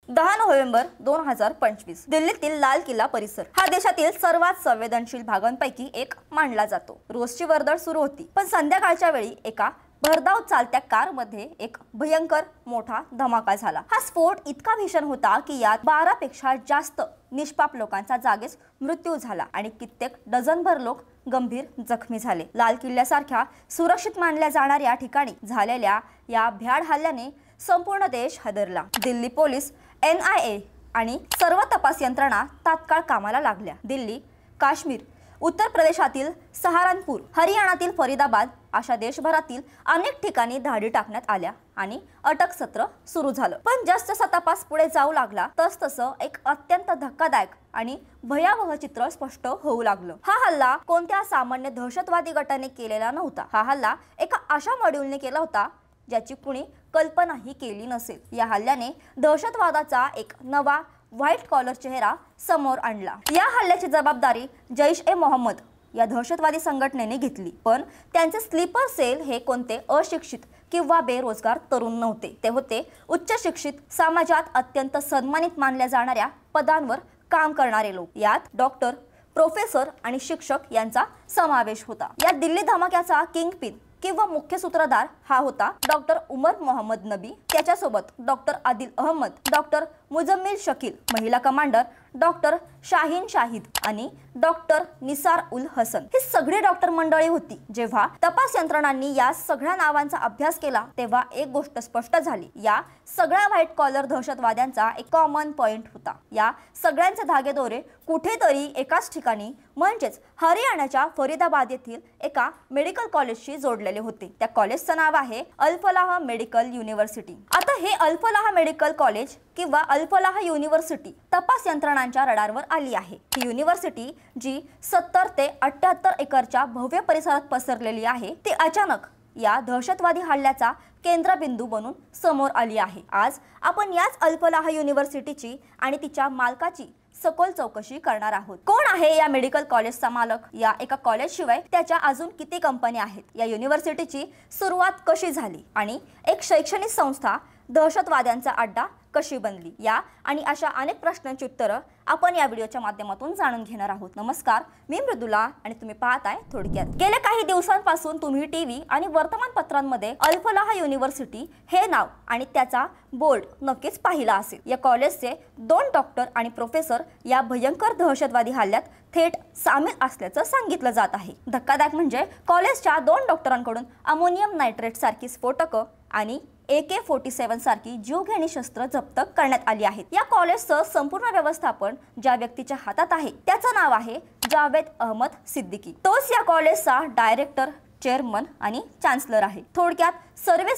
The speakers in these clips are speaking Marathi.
10 नोव्हेंबर 2025 दिल्लीतील लाल किल्ला परिसर हा देशातील सर्वात संवेदनशील भागांपैकी एक मानला जातो। रोजची वर्दळ सुरू होती, पण संध्याकाळच्या वेळी एका भरधाव चालत्या कारमध्ये एक भयंकर मोठा धमाका झाला। हा स्फोट इतका भीषण होता की यात 12 पेक्षा जास्त निष्पाप लोकांचा जागीच मृत्यू झाला आणि कित्येक डझनभर लोक गंभीर जखमी झाले। लाल किल्ल्यासारख्या सुरक्षित मानल्या जाणाऱ्या ठिकाणी झालेल्या या भ्याड हल्ल्याने संपूर्ण देश हादरला। दिल्ली पोलीस, NIA आणि सर्व तपास यंत्रणा तात्काळ कामाला लागल्या। दिल्ली, काश्मीर, उत्तर प्रदेशातील सहारनपूर, हरियाणातील फरीदाबाद अशा देशभरातील अनेक ठिकाणी धाडी टाकण्यात आल्या आणि अटक सत्र सुरू झालं। पण जसजसा तपास पुढे जाऊ लागला तसतसं एक अत्यंत धक्कादायक आणि भयावह चित्र स्पष्ट होऊ लागलं। हा हल्ला कोणत्या सामान्य दहशतवादी गटाने केलेला नव्हता। हा हल्ला एका अशा मॉड्यूलने केला होता ज्याची कुणी कल्पनाही केली नसेल। या हल्ल्याने दहशतवादाचा एक नवा व्हाईट कॉलर चेहरा समोर आणला। या हल्ल्याची जबाबदारी जैश-ए-मोहम्मद या दहशतवादी संघटनेने घेतली, पण त्यांचे स्लीपर सेल हे कोणते अशिक्षित किंवा बेरोजगार तरुण नव्हते। ते होते उच्च शिक्षित, समाजात अत्यंत सन्मानित मानल्या जाणाऱ्या पदांवर काम करणारे लोक। यात डॉक्टर, प्रोफेसर आणि शिक्षक यांचा समावेश होता। या दिल्ली धमाक्याचा किंगपिन किंवा मुख्य सूत्रधार हा होता डॉक्टर उमर मोहम्मद नबी, त्याच्यासोबत डॉक्टर आदिल अहमद, डॉक्टर मुजम्मिल शकील, महिला कमांडर डॉक्टर शाहीन शाहिद आणि डॉक्टर निसार उल हसन। ही सगळी डॉक्टर मंडळी होती। जेव्हा तपास यंत्रणांनी या सगळ्या नावांचा अभ्यास केला तेव्हा एक गोष्ट स्पष्ट झाली, या सगळ्या व्हाईट कॉलर दहशतवाद्यांचा एक कॉमन पॉइंट होता। या सगळ्यांचे धागेदोरे कुठेतरी एकाच ठिकाणी म्हणजेच हरियाणाच्या फरीदाबाद येथील एका मेडिकल कॉलेजशी जोडलेले होते। त्या कॉलेजचं नाव आहे अल फलाह मेडिकल युनिव्हर्सिटी। आता हे अल फलाह मेडिकल कॉलेज किंवा अल फलाह युनिव्हर्सिटी तपास यंत्रणांच्या रडारवर आली आहे। ही युनिव्हर्सिटी जी 70 ते 78 एकरच्या भव्य परिसरात पसरलेली आहे, ती अचानक या दहशतवादी हल्ल्याचा केंद्रबिंदू बनून समोर आली आहे। आज आपण याच अल फलाह युनिव्हर्सिटीची आणि तिच्या मालकाची सखोल चौकशी करणार आहोत। कोण आहे या मेडिकल कॉलेजचा मालक? या एका कॉलेज शिवाय त्याच्या अजून किती कंपन्या आहेत? या युनिव्हर्सिटीची सुरुवात कशी झाली आणि एक शैक्षणिक संस्था दहशतवाद्यांचा अड्डा कशी बनली? या आणि अशा अनेक प्रश्नांची उत्तरं आपण या व्हिडिओच्या माध्यमातून जाणून घेणार आहोत। नमस्कार, मी मृदुला आणि तुम्ही पाहताय थोडक्यात। गेल्या काही दिवसांपासून तुम्ही टीव्ही आणि वर्तमानपत्रांमध्ये अल फलाह युनिव्हर्सिटी हे नाव आणि त्याचा बोर्ड नक्कीच पाहिला असेल। या कॉलेजचे 2 डॉक्टर आणि प्रोफेसर या भयंकर दहशतवादी हल्ल्यात थेट सामील असल्याचं सांगितलं जात आहे। धक्कादायक म्हणजे कॉलेजच्या 2 डॉक्टरांकडून अमोनियम नायट्रेट सारखी स्फोटकं आणि AK-47 सारखी जीवघेणी शस्त्र जप्त करण्यात आली आहेत। या कॉलेजचं संपूर्ण व्यवस्थापन ज्या व्यक्तीच्या हातात आहे त्याचं नाव आहे जावेद अहमद सिद्दीकी। तोच या कॉलेजचा डायरेक्टर, चेअरमन आणि चान्सलर आहे। थोडक्यात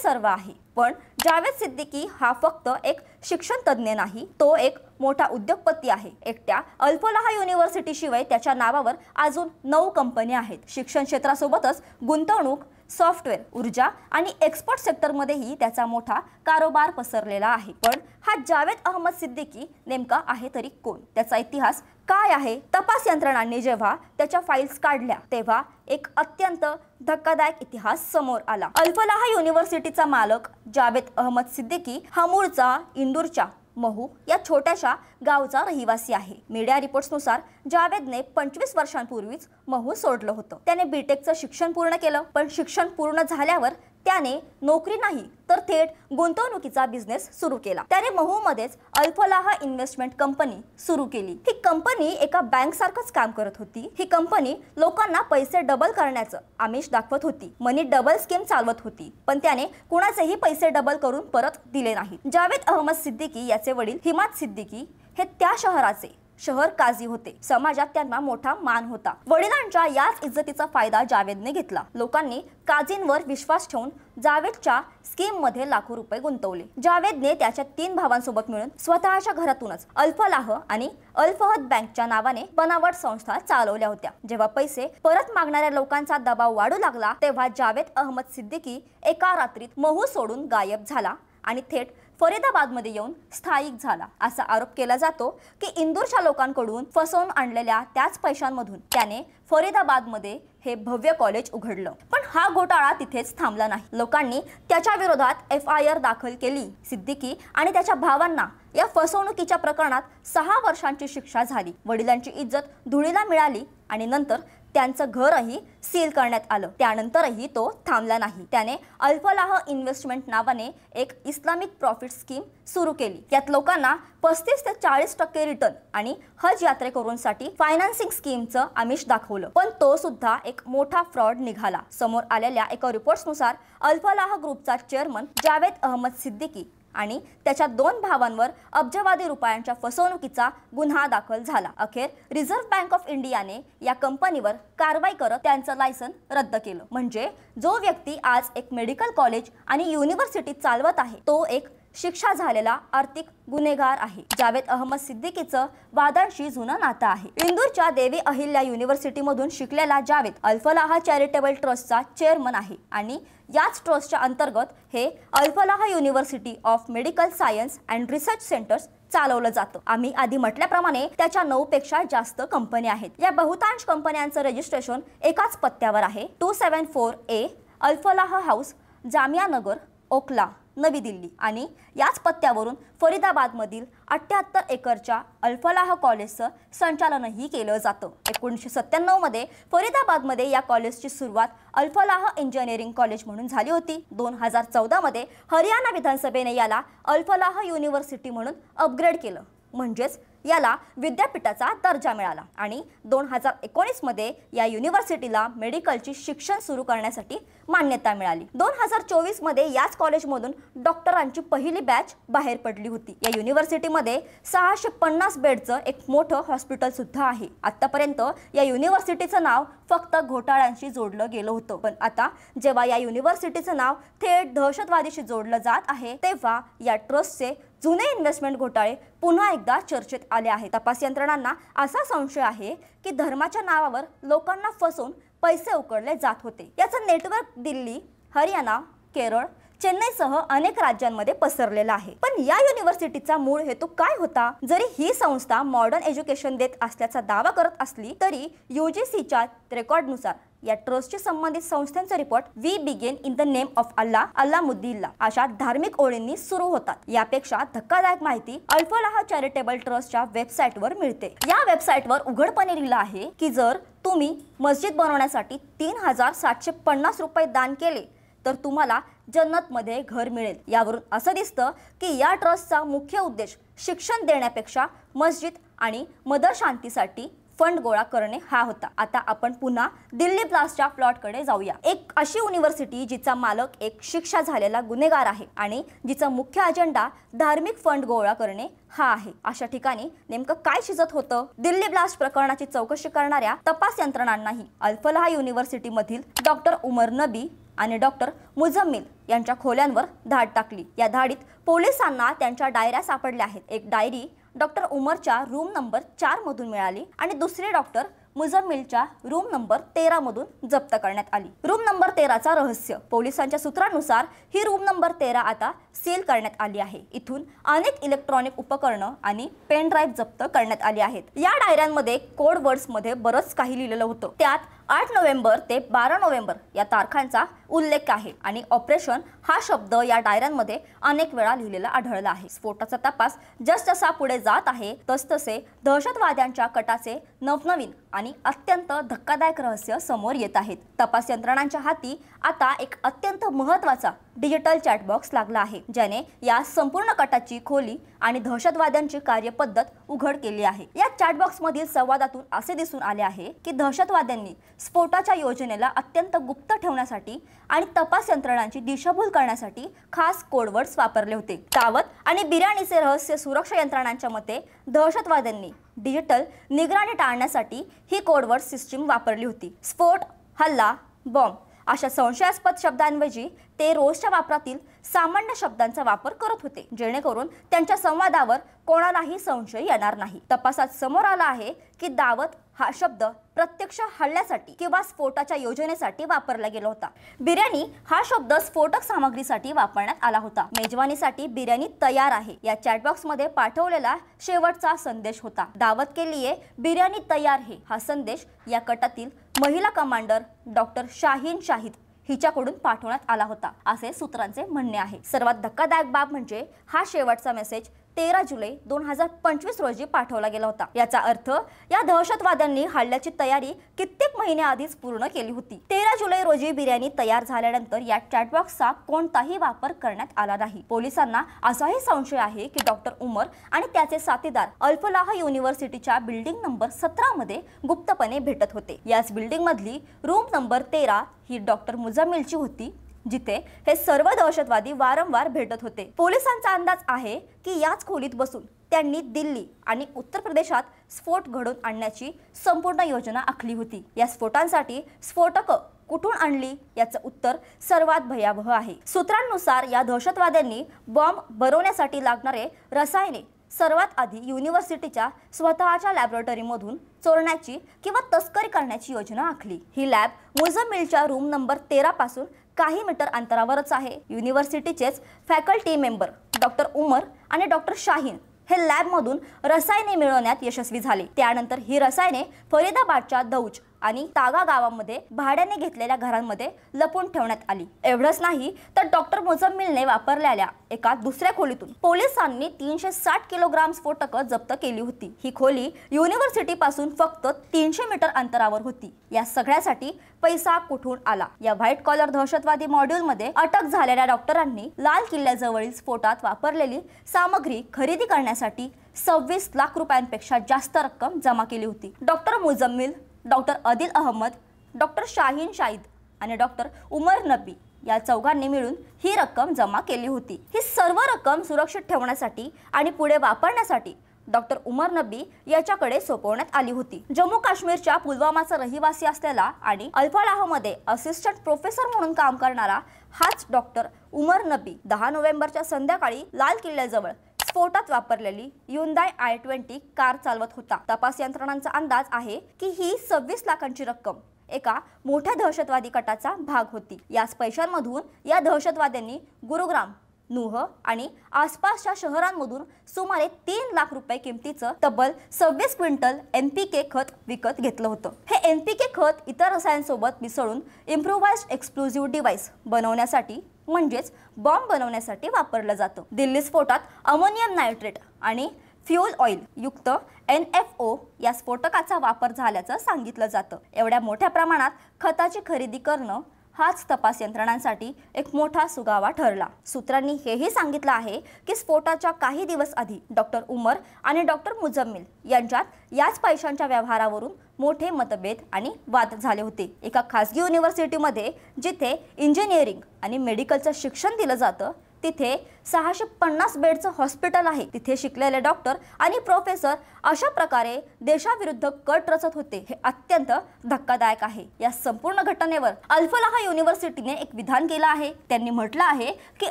सर्व आहे। पण जावेद सिद्दीकी हा फक्त एक शिक्षण तज्ञ नाही, तो एक मोठा उद्योगपती आहे। एकट्या अल फलाह युनिव्हर्सिटी शिवाय त्याच्या नावावर अजून 9 कंपन्या आहेत। शिक्षण क्षेत्रासोबतच गुंतवणूक, सॉफ्टवेअर, ऊर्जा आणि एक्सपोर्ट सेक्टरमध्येही त्याचा मोठा कारोबार पसरलेला आहे। पण हा जावेद अहमद सिद्दीकी नेमका आहे तरी कोण? त्याचा इतिहास काय आहे? तपास यंत्रणांनी जेव्हा त्याच्या फाइल्स काढल्या तेव्हा एक अत्यंत धक्कादायक इतिहास समोर आला। अल फलाह युनिव्हर्सिटीचा मालक जावेद अहमद सिद्दीकी हा मूळचा इंदूरच्या महू या छोट्याशा गावचा रहिवासी आहे। मीडिया रिपोर्ट्सनुसार जावेदने 25 वर्षांपूर्वीच महू सोडलं होतं। त्याने बीटेकचं शिक्षण पूर्ण केलं, पण शिक्षण पूर्ण झाल्यावर त्याने नोकरी नाही तर थेट गुंतवणुकीचा बिझनेस सुरू केला। त्याने महूमध्येच अल फलाह इन्व्हेस्टमेंट कंपनी सुरू केली। ही कंपनी एका बँक सारखंच काम करत होती। ही कंपनी लोकांना पैसे डबल करण्याचं आमिष दाखवत होती, मनी डबल स्कीम चालवत होती, पण त्याने कुणाचेही पैसे डबल करून परत दिले नाहीत। जावेद अहमद सिद्दीकी याचे वडील हिमाद सिद्दीकी हे त्या शहराचे शहर काझी होते। समाजात त्यांना मोठा मान होता। वडिलांच्या याच इज्जतीचा फायदा जावेदने घेतला। लोकांनी काझींवर विश्वास ठेवून जावेदच्या स्कीम मध्ये लाखो रुपये गुंतवले। जावेदने त्याच्या 3 भावांसोबत मिळून स्वतःच्या घरातूनच अल फलाह आणि अल फहद बँकच्या नावाने बनावट संस्था चालवल्या होत्या। जेव्हा पैसे परत मागणाऱ्या लोकांचा दबाव वाढू लागला तेव्हा जावेद अहमद सिद्दीकी एका रात्रीत महू सोडून गायब झाला आणि थेट फरीदाबादमध्ये येऊन स्थायिक झाला। असा आरोप केला जातो की इंदूरच्या लोकांकडून फसवून आणलेल्या त्याच पैशांमधून त्याने फरीदाबादमध्ये हे भव्य कॉलेज उघडलं। पण हा घोटाळा तिथेच थांबला नाही। लोकांनी त्याच्या विरोधात FIR दाखल केली। सिद्दीकी आणि त्याच्या भावांना या फसवणुकीच्या प्रकरणात 6 वर्षांची शिक्षा झाली, वडिलांची इज्जत धुळीला मिळाली आणि नंतर त्यांचं घरही सील करण्यात आलं। त्यानंतरही तो थांबला नाही। त्याने अल्फलाह इन्व्हेस्टमेंट नावाने एक इस्लामिक प्रॉफिट स्कीम सुरू केली। यात लोकांना 35 ते 40% रिटर्न आणि हज यात्रेकरूंसाठी फायनान्सिंग स्कीमचं आमिष दाखवलं, पण तो सुद्धा एक मोठा फ्रॉड निघाला। समोर आलेल्या एका रिपोर्ट्सनुसार अल्फलाह ग्रुपचा चेअरमन जावेद अहमद सिद्दीकी आणि त्याच्या 2 भावांवर अब्जवादी रुपयांच्या फसवणुकीचा गुन्हा दाखल झाला। अखेर रिझर्व्ह बँक ऑफ इंडियाने या कंपनीवर कारवाई करत त्यांचं लायसन रद्द केलं। म्हणजे जो व्यक्ती आज एक मेडिकल कॉलेज आणि युनिव्हर्सिटी चालवत आहे तो एक शिक्षा झालेला आर्थिक गुन्हेगार आहे। जावेद अहमद सिद्दीकीचं वादांशी जुनं नातं आहे। इंदूरच्या देवी अहिल्या युनिव्हर्सिटीमधून शिकलेला जावेद अल्फलाह चॅरिटेबल ट्रस्टचा चेअरमन आहे आणि याच ट्रस्टच्या अंतर्गत हे Alfalah university of medical science and research centres चालवलं जातं। आम्ही आधी म्हटल्याप्रमाणे त्याच्या 9 पेक्षा जास्त कंपन्या आहेत। या बहुतांश कंपन्यांचं रजिस्ट्रेशन एकाच पत्त्यावर आहे, 274A अल्फलाह हाऊस, जामिया नगर, ओखला, नवी दिल्ली आणि याच पत्त्यावरून फरीदाबादमधील 78 एकरच्या अल्फलाह कॉलेजचं संचालनही केलं जातं। 1997 मध्ये फरीदाबादमध्ये या कॉलेजची सुरुवात अल्फलाह इंजिनिअरिंग कॉलेज म्हणून झाली होती। 2014 मध्ये हरियाणा विधानसभेने याला अल्फलाह युनिव्हर्सिटी म्हणून अपग्रेड केलं, म्हणजेच याला विद्यापीठाचा दर्जा मिळाला आणि 2019 मध्ये या युनिव्हर्सिटीला मेडिकलची शिक्षण सुरू करण्यासाठी मान्यता मिळाली। 2024 मध्ये याच कॉलेजमधून डॉक्टरांची पहिली बॅच बाहेर पडली होती। या युनिव्हर्सिटीमध्ये 650 बेडचं एक मोठं हॉस्पिटल सुद्धा आहे। आतापर्यंत या युनिव्हर्सिटीचं नाव फक्त घोटाळ्यांशी जोडलं गेलं होतं, पण आता जेव्हा या युनिव्हर्सिटीचं नाव थेट दहशतवादीशी जोडलं जात आहे तेव्हा या ट्रस्टचे जुने इन्व्हेस्टमेंट घोटाळे पुन्हा एकदा चर्चेत आले आहेत। तपास यंत्रणांना असा संशय आहे की धर्माच्या नावावर लोकांना फसवून पैसे उकळले जात होते। याचं नेटवर्क दिल्ली, हरियाणा, केरळ, चेन्नईसह अनेक राज्यांमध्ये पसरलेला आहे। पण या युनिव्हर्सिटीचा मूळ हेतू काय होता? जरी ही संस्था मॉडर्न एज्युकेशन देत असल्याचा दावा करत असली तरी UGCच्या रेकॉर्डनुसार या ट्रस्टशी संबंधित संस्थांचे report we begin in the name of Allah, अल्लामुद्दील्ला अशा धार्मिक ओळींनी सुरू होतात। यापेक्षा धक्कादायक माहिती अल्फलाह चॅरिटेबल ट्रस्टच्या वेबसाईटवर मिळते। या वेबसाईटवर उघडपणे लिहिलं आहे की जर तुम्ही मस्जिद बनवण्यासाठी 3750 रुपये दान केले तर तुम्हाला जन्नतमध्ये घर मिळेल। यावरून असं दिसतं की या ट्रस्टचा मुख्य उद्देश शिक्षण देण्यापेक्षा मस्जिद आणि मदर शांतीसाठी फंड गोळा करणे हा होता। आता आपण पुन्हा दिल्ली ब्लास्टच्या प्लॉटकडे जाऊया। एक अशी युनिव्हर्सिटी जिचा मालक एक शिक्षा झालेला गुन्हेगार आहे आणि जिचा मुख्य अजेंडा धार्मिक फंड गोळा करणे हा आहे। अशा ठिकाणी नेमकं काय शिजत होतं? दिल्ली ब्लास्ट प्रकरणाची चौकशी करणाऱ्या तपास यंत्रणांनाही अल्फलाह युनिव्हर्सिटीमधील डॉक्टर उमर नबी आणि डॉक्टर मुझम्मिल यांच्या खोल्यांवर धाड टाकली। या धाडीत पोलिसांना त्यांच्या डायऱ्या सापडल्या आहेत। एक डायरी डॉक्टर उमरच्या रूम नंबर 4 मधून मिळाली आणि दुसरी डॉक्टर मुझम्मिलच्या रूम नंबर 13 मधून जप्त करण्यात आली। रूम नंबर 13चा रहस्य। पोलिसांच्या सूत्रांनुसार ही रूम नंबर 13 आता सील करण्यात आली आहे। इथून अनेक इलेक्ट्रॉनिक उपकरणं आणि पेन ड्राईव्ह जप्त करण्यात आली आहेत। या डायऱ्यांमध्ये कोड वर्ड्स मध्ये बरंच काही लिहिलेलं होतं। त्यात 8 नोव्हेंबर ते 12 नोव्हेंबर या तारखांचा उल्लेख आहे आणि ऑपरेशन हा शब्द या डायऱ्यांमध्ये अनेक वेळा लिहिलेला आढळला आहे। स्फोटाचा तपास जसजसा पुढे जात आहे तसतसे दहशतवाद्यांच्या कटाचे नवनवीन आणि अत्यंत धक्कादायक रहस्य समोर येत आहेत। तपास यंत्रणांच्या हाती आता एक अत्यंत महत्त्वाचा डिजिटल चॅटबॉक्स लागला आहे, ज्याने या संपूर्ण कटाची खोली आणि दहशतवाद्यांची कार्यपद्धत उघड केली आहे। या चॅटबॉक्स मधील संवादातून असे दिसून आले आहे की दहशतवाद्यांनी स्फोटाच्या योजनेला अत्यंत गुप्त ठेवण्यासाठी आणि तपास यंत्रणांची दिशाभूल करण्यासाठी खास कोडवर्ड्स वापरले होते। दावत आणि बिर्याणीचे रहस्य सुरक्षा यंत्रणांच्या मते दहशतवाद्यांनी डिजिटल निगराणी टाळण्यासाठी ही कोडवर्ड सिस्टीम वापरली होती। स्फोट, हल्ला, बॉम्ब अशा संशयास्पद शब्दांऐवजी ते रोजच्या वापरातील सामान्य शब्दांचा वापर करत होते, जेणेकरून त्यांच्या संवादावर कोणालाही संशय येणार नाही। तपासात समोर आला आहे की दावत हा शब्द प्रत्यक्ष हल्ल्यासाठी किंवा स्फोटाच्या योजनेसाठी वापरला गेला होता। बिर्याणी हा शब्द स्फोटक सामग्रीसाठी वापरण्यात आला होता। मेजवानीसाठी बिर्याणी तयार आहे या चॅटबॉक्स मध्ये पाठवलेला शेवटचा संदेश होता। दावत के लिए बिर्याणी तयार है हा संदेश या कटातील महिला कमांडर डॉक्टर शाहीन शाहिद हिच्याकडून पाठवण्यात आला होता असे सूत्रांचे म्हणणे आहे। सर्वात धक्कादायक बाब म्हणजे हा शेवटचा मेसेज 13 जुलै 2025 रोजी पाठवला गेला होता। याचा अर्थ या दहशतवाद्यांनी हल्ल्याची तयारी कित्येक महिने आधीच पूर्ण केली होती। 13 जुलै रोजी बिर्याणी तयार झाल्यानंतर या चॅटबॉक्सचा कोणताही वापर करण्यात आला नाही। पोलिसांना असाही संशय आहे की डॉक्टर उमर आणि त्याचे साथीदार अल-फलाह युनिव्हर्सिटीच्या बिल्डिंग नंबर 17 मध्ये गुप्तपणे भेटत होते। याच बिल्डिंग मधली रूम नंबर 13 ही डॉक्टर मुझम्मिलची होती, जिथे हे सर्व दहशतवादी वारंवार भेटत होते। पोलिसांचा अंदाज आहे की याच खोलीत बसून त्यांनी दिल्ली आणि उत्तर प्रदेशात स्फोट घडवून आणण्याची संपूर्ण योजना आखली होती। या स्फोटांसाठी स्फोटक कुठून आणली याचं उत्तर सर्वात भयावह आहे। सूत्रांनुसार या दहशतवाद्यांनी बॉम्ब बनवण्यासाठी लागणारे रसायने सर्वात आधी युनिव्हर्सिटीच्या स्वतःच्या लॅबोरेटरीमधून चोरण्याची किंवा तस्करी करण्याची योजना आखली। ही लॅब मुझम्मिलच्या रूम नंबर 13 पासून काही मीटर अंतरावरच आहे। युनिव्हर्सिटीचेच फॅकल्टी मेंबर डॉक्टर उमर आणि डॉक्टर शाहीन हे लॅबमधून रसायने मिळवण्यात यशस्वी झाले। त्यानंतर ही रसायने फरीदाबादच्या दौज आणि तागा गावामध्ये भाड्याने घेतलेल्या घरांमध्ये लपून ठेवण्यात आली। एवढंच नाही तर डॉक्टर मुझम्मिलने वापरलेल्या एका दुसऱ्या खोलीतून पोलिसांनी 360 किलोग्राम स्फोटकं जप्त केली होती। ही खोली युनिव्हर्सिटी पासून फक्त 300 मीटर अंतरावर होती। या सगळ्यासाठी पैसा कुठून आला? या व्हाईट कॉलर दहशतवादी मॉड्यूलमध्ये अटक झालेल्या डॉक्टरांनी लाल किल्ल्याजवळील स्फोटात वापरलेली सामग्री खरेदी करण्यासाठी 26 लाख रुपयांपेक्षा जास्त रक्कम जमा केली होती। Doctor Muzammil, doctor Adil Ahmad, doctor Shaheen Shahid आणि डॉक्टर उमर नबी या चौघांनी मिळून ही रक्कम जमा केली होती। ही सर्व रक्कम सुरक्षित ठेवण्यासाठी आणि पुढे वापरण्यासाठी डॉक्टर उमर नबी याच्याकडे सोपवण्यात आली होती। जम्मू काश्मीरच्या पुलवामाचा रहिवासी असलेला आणि अल-फलाहमध्ये असिस्टंट प्रोफेसर म्हणून काम करणारा हाच डॉक्टर उमर नबी 10 नोव्हेंबरच्या संध्याकाळी लाल किल्ल्याजवळ स्फोटात वापरलेली Hyundai i20 कार चालवत होता। तपास यंत्रणांचा अंदाज आहे की ही 26 लाखांची रक्कम एका मोठ्या दहशतवादी कटाचा भाग होती। याच पैशांमधून या दहशतवाद्यांनी गुरुग्राम, नूह आणि आसपासच्या शहरांमधून सुमारे 3 लाख रुपये किमतीचं तब्बल 26 क्विंटल NPK खत विकत घेतलं होतं। हे NPK खत इतर रसायनांसोबत मिसळून इम्प्रोवाइज्ड एक्सप्लोजिव्ह डिव्हाइस बनवण्यासाठी म्हणजेच बॉम्ब बनवण्यासाठी वापरलं जातं। दिल्ली स्फोटात अमोनियम नायट्रेट आणि फ्यूल ऑइल युक्त NFO या स्फोटकाचा वापर झाल्याचं सांगितलं जातं। एवढ्या मोठ्या प्रमाणात खताची खरेदी करणं हाच तपास यंत्रणांसाठी एक मोठा सुगावा ठरला। सूत्रांनी हेही सांगितलं आहे की स्फोटाच्या काही दिवस आधी डॉक्टर उमर आणि डॉक्टर मुझम्मिल यांच्यात याच पैशांच्या व्यवहारावरून मोठे मतभेद आणि वाद झाले होते। एका खासगी युनिव्हर्सिटीमध्ये जिथे इंजिनिअरिंग आणि मेडिकलचं शिक्षण दिलं जातं, तिथे 650 बेडचं हॉस्पिटल आहे। तिथे शिकलेले डॉक्टर आणि प्रोफेसर अशा प्रकारे देशाविरुद्ध कट रचत होते। हे अत्यंत धक्कादायक आहे। या संपूर्ण घटनेवर अल-फलाह युनिव्हर्सिटीने एक विधान केलं आहे। त्यांनी म्हटलं आहे की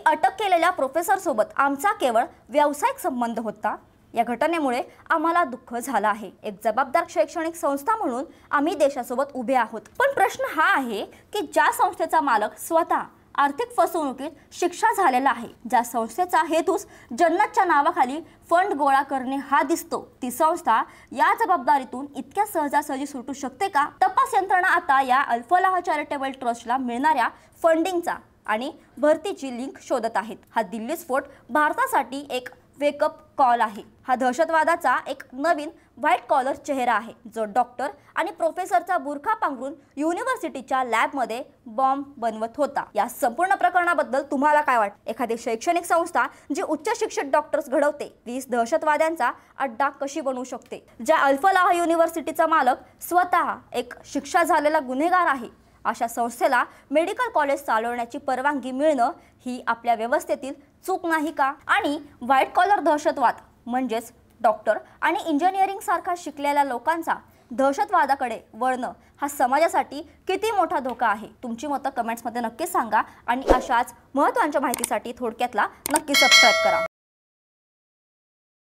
अटक केलेल्या प्रोफेसर सोबत आमचा केवळ व्यावसायिक संबंध होता। या घटनेमुळे आम्हाला दुःख झालं आहे। एक जबाबदार शैक्षणिक संस्था म्हणून आम्ही देशासोबत उभे आहोत। पण प्रश्न हा आहे की ज्या संस्थेचा मालक स्वतः आर्थिक फसवणुकीत शिक्षा झालेला आहे, ज्या संस्थेचा हेतूच जन्नतच्या नावाखाली फंड गोळा करणे हा दिसतो, ती संस्था या जबाबदारीतून इतक्या सहजासहजी सुटू शकते का? तपास यंत्रणा आता या अल-फलाह चॅरिटेबल ट्रस्टला मिळणाऱ्या फंडिंगचा आणि भरतीची लिंक शोधत आहेत। हा दिल्ली स्फोट भारतासाठी एक वेकअप कॉल आहे। हा दहशतवादाचा एक नवीन व्हाईट कॉलर चेहरा आहे, जो डॉक्टर आणि प्रोफेसरचा बुरखा पांघरून युनिव्हर्सिटीच्या लॅबमध्ये बॉम्ब बनवत होता। या संपूर्ण प्रकरणाबद्दल तुम्हाला काय वाटतं? एखादी शैक्षणिक संस्था जी उच्च शिक्षित डॉक्टर्स घडवते 20 दहशतवाद्यांचा अड्डा कशी बनवू शकते? ज्या अल-फलाह युनिव्हर्सिटीचा मालक स्वतः एक शिक्षा झालेला गुन्हेगार आहे, अशा संस्थेला मेडिकल कॉलेज चालवण्याची परवानगी मिळणं ही आपल्या व्यवस्थेतील चूक नाही का? आणि व्हाईट कॉलर दहशतवाद म्हणजेच डॉक्टर आणि इंजिनिअरिंग सारखा शिकलेल्या लोकांचा दहशतवादाकडे वळणं हा समाजासाठी किती मोठा धोका आहे? तुमची मतं कमेंट्समध्ये नक्की सांगा आणि अशाच महत्त्वाच्या माहितीसाठी थोडक्यातला नक्की सबस्क्राइब करा।